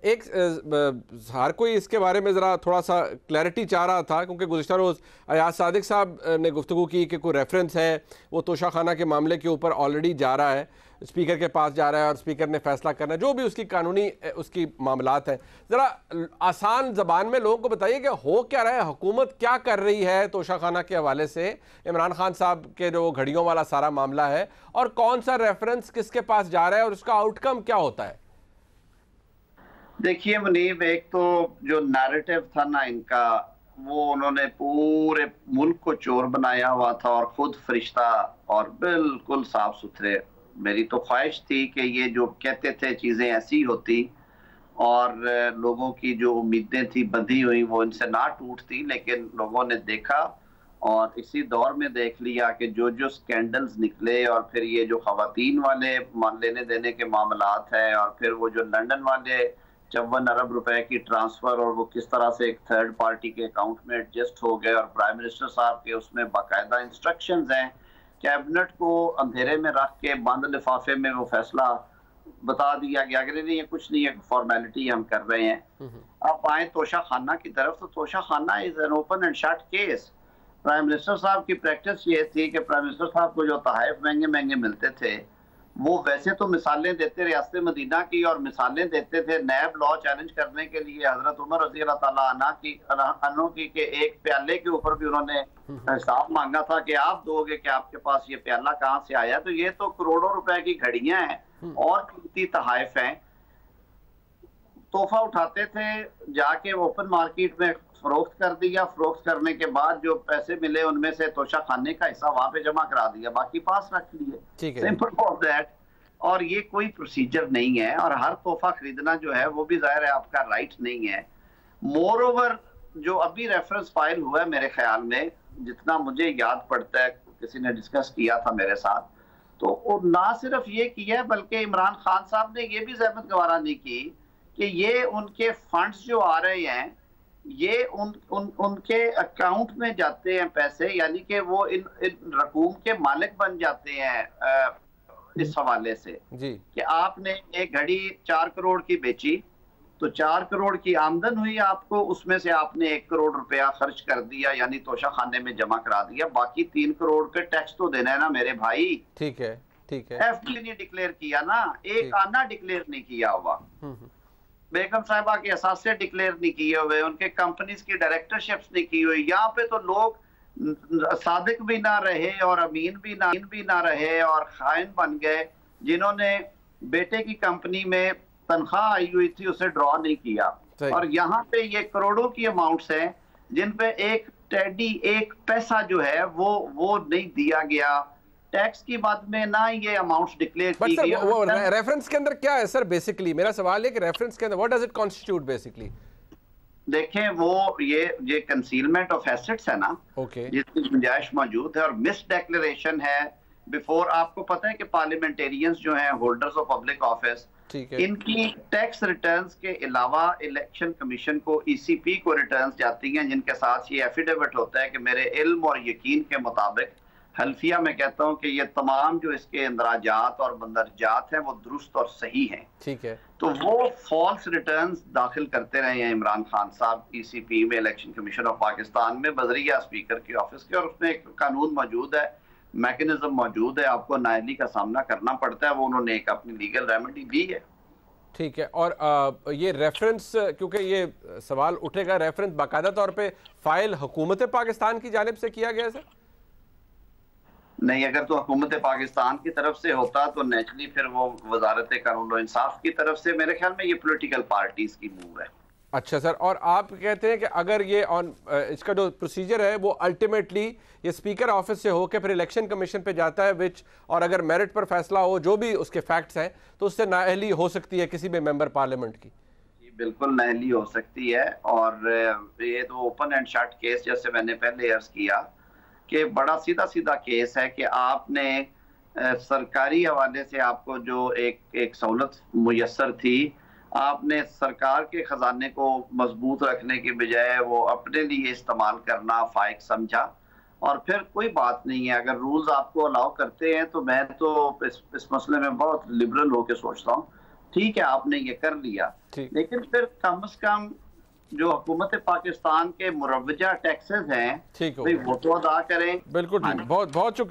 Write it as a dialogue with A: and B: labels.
A: एक हर कोई इसके बारे में ज़रा थोड़ा सा क्लैरिटी चाह रहा था, क्योंकि गुज़िश्ता रोज़ अयाज सादिक साहब ने गुफ्तगू की कि कोई रेफरेंस है वो तोशाखाना के मामले के ऊपर ऑलरेडी जा रहा है, स्पीकर के पास जा रहा है और स्पीकर ने फैसला करना है, जो भी उसकी कानूनी उसकी मामलात हैं। ज़रा आसान ज़बान में लोगों को बताइए कि हो क्या रहा है, हुकूमत क्या कर रही है तोशाखाना के हवाले से, इमरान खान साहब के जो घड़ियों वाला सारा मामला है, और कौन सा रेफरेंस किसके पास जा रहा है और उसका आउटकम क्या होता है?
B: देखिए मुनीब, एक तो जो नैरेटिव था ना इनका, वो उन्होंने पूरे मुल्क को चोर बनाया हुआ था और खुद फरिश्ता और बिल्कुल साफ सुथरे। मेरी तो ख्वाहिश थी कि ये जो कहते थे चीजें ऐसी होती और लोगों की जो उम्मीदें थी बंधी हुई वो इनसे ना टूटती, लेकिन लोगों ने देखा और इसी दौर में देख लिया कि जो जो स्कैंडल्स निकले और फिर ये जो खवातीन वाले लेने देने के मामलात हैं और फिर वो जो लंदन वाले 54 अरब रुपए की ट्रांसफर और वो किस तरह से एक थर्ड पार्टी के अकाउंट में एडजस्ट हो गए और प्राइम मिनिस्टर साहब के उसमें बाकायदा इंस्ट्रक्शंस हैं, कैबिनेट को अंधेरे में रख के बंद लिफाफे में वो फैसला बता दिया गया कि नहीं ये कुछ नहीं है, फॉर्मेलिटी हम कर रहे हैं। अब आए तोशाखाना की तरफ, तो Toshakhana is an open and shut case. Prime minister साहब की प्रैक्टिस ये थी कि प्राइम मिनिस्टर साहब को जो तहाइफ महंगे महंगे मिलते थे वो वैसे तो मिसालें देते रियासत मदीना की और मिसालें देते थे नैब लॉ चैलेंज करने के लिए हजरत उमर रज़ी अल्लाह ताला अन्हु की के एक प्याले के ऊपर भी उन्होंने हिसाब मांगा था कि आप दोगे कि आपके पास ये प्याला कहाँ से आया। तो ये तो करोड़ों रुपए की घड़ियां हैं और कीमती तहाइफ हैं। तोहफा उठाते थे, जाके ओपन मार्केट में फरोख्त कर दिया, फरोख्त करने के बाद जो पैसे मिले उनमें से तोशाखाने का हिस्सा वहां पे जमा करा दिया, बाकी पास रख लिए। Simple for that. और ये कोई प्रोसीजर नहीं है और हर तोहफा खरीदना जो है वो भी जाहिर है आपका राइट नहीं है। मोर ओवर जो अभी रेफरेंस फाइल हुआ है मेरे ख्याल में, जितना मुझे याद पड़ता है, किसी ने डिस्कस किया था मेरे साथ, तो ना सिर्फ ये किया बल्कि इमरान खान साहब ने ये भी जहमत गवारा नहीं की कि ये उनके फंड्स जो आ रहे हैं ये उनके अकाउंट में जाते हैं पैसे, यानी कि वो इन रकूम के मालिक बन जाते हैं इस हवाले से जी। कि आपने एक घड़ी 4 करोड़ की बेची तो 4 करोड़ की आमदन हुई आपको, उसमें से आपने 1 करोड़ रुपया खर्च कर दिया यानी तोशाखाने में जमा करा दिया, बाकी 3 करोड़ के टैक्स तो देना है ना मेरे भाई। ठीक है, ठीक है। एफडी नहीं डिक्लेयर किया ना, एक आना डिक्लेयर नहीं किया हुआ, बेगम साहिबा के असासे डिक्लेयर नहीं किए हुए, उनके कंपनीज की डायरेक्टरशिप्स नहीं की हुई। यहाँ पे तो लोग सादिक भी ना रहे और अमीन भी ना रहे और खाइन बन गए, जिन्होंने बेटे की कंपनी में तनख्वाह आई हुई थी उसे ड्रॉ नहीं किया। और यहाँ पे ये करोड़ों की अमाउंट्स हैं जिन पे एक टेडी एक पैसा जो है वो नहीं दिया गया। टैक्स की बात में ना ये अमाउंट्स डिक्लेयर की गई।
A: वो रेफरेंस के अंदर क्या है सर? बेसिकली मेरा सवाल है कि रेफरेंस के अंदर what does it constitute basically?
B: देखें, वो ये कंसीलमेंट ऑफ एसेट्स है ना, जिसकी गुंजाइश मौजूद है और मिस डिक्लेरेशन है बिफोर। आपको पता है कि पार्लियामेंटेरियंस जो हैं होल्डर्स ऑफ पब्लिक ऑफिस, इनकी टैक्स रिटर्न्स के अलावा इलेक्शन कमीशन को ईसीपी को रिटर्न्स जाती हैं जिनके साथ ये एफिडेविट होता है कि मेरे इल्म और यकीन के मुताबिक, हल्फिया में कहता हूं कि ये तमाम जो इसके इंदराजात और बंदरजात हैं वो दुरुस्त और सही हैं। ठीक है। तो वो फॉल्स रिटर्न्स दाखिल करते रहे हैं इमरान खान साहब ईसीपी में, इलेक्शन कमीशन ऑफ पाकिस्तान में, बजरिया स्पीकर के ऑफिस के, और उसमें एक कानून मौजूद है, मैकेनिज्म मौजूद है, आपको नाअहली का सामना करना पड़ता है, वो उन्होंने एक अपनी लीगल रेमेडी दी है।
A: ठीक है। और ये रेफरेंस, क्योंकि ये सवाल उठेगा, रेफरेंस बाकायदा तौर पे फाइल हुकूमत पाकिस्तान की जानिब से किया गया सर?
B: नहीं, अगर तो हुकूमत पाकिस्तान की तरफ से होता तो नेचुरली फिर वो वजारत कानून और इंसाफ की तरफ से, मेरे ख्याल में ये पॉलिटिकल पार्टीज की मूव है।
A: अच्छा सर, और आप कहते हैं कि अगर ये इसका जो प्रोसीजर है वो अल्टीमेटली ये स्पीकर ऑफिस से होकर फिर इलेक्शन कमीशन पे जाता है, विच, और अगर मेरिट पर फैसला हो जो भी उसके फैक्ट्स हैं तो उससे नाअहली हो सकती है किसी भी मेंबर पार्लियामेंट की?
B: जी बिल्कुल नाअहली हो सकती है। और ये तो ओपन एंड शट केस, जैसे मैंने पहले अर्ज किया कि बड़ा सीधा सीधा केस है कि आपने सरकारी हवाले से आपको जो एक सहूलत मुयस्सर थी, आपने सरकार के खजाने को मजबूत रखने की बजाय वो अपने लिए इस्तेमाल करना फाइक समझा। और फिर कोई बात नहीं है, अगर रूल्स आपको अलाउ करते हैं तो मैं तो इस मसले में बहुत लिबरल होकर सोचता हूँ। ठीक है आपने ये कर लिया, लेकिन फिर कम से कम जो हुकूमत पाकिस्तान के मुरव्वजा टैक्सेस हैं,
A: ठीक हो,
B: वो तो अदा करें।
A: बिल्कुल ठीक, बहुत बहुत शुक्रिया।